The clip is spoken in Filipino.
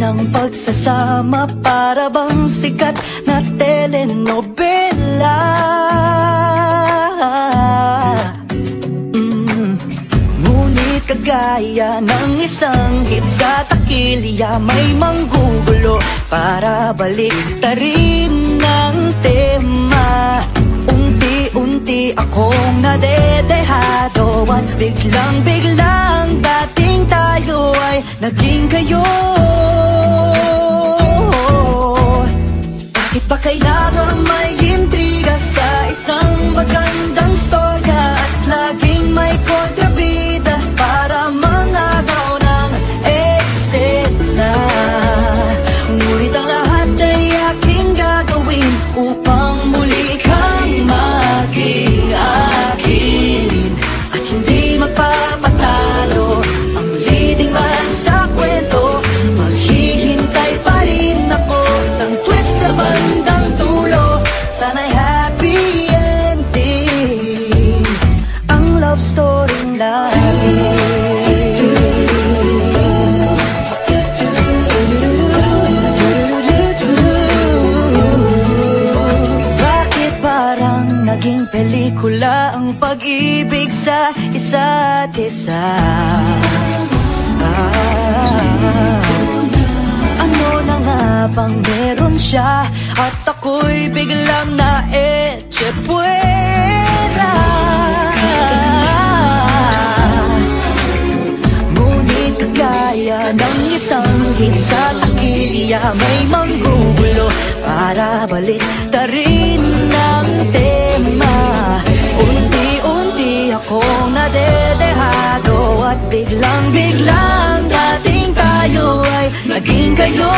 ng pagsasama, para bang sikat na telenovela. Ngunit kagaya ng isang hit sa takilya, may manggugulo para baliktarin ng tema. Unti-unti akong nadedehado, at biglang-biglang dating tayo ay naging kayo. Bakit ba kailangan may intriga sa isang magandang storya, at laging may kontrabida para mangagaw ng eksena? Ngunit ang lahat ay aking gagawin upang muli kang maging akin, at hindi magpapatalo ang leading man sa kwento. Maghihintay pa rin ako ng twist sa bandang dulo, sana'y happy ending ang love story natin. Naging pelikula ang pag-ibig sa isa't isa. Ano na nga bang meron siya, at ako'y biglang na-etchepuera. Ngunit kagaya ng isang hit sa takilya, may manggugulo para baliktarin ng tema. Unti-unti akong nadedehado, at biglang-biglang dating tayo ay naging kayo.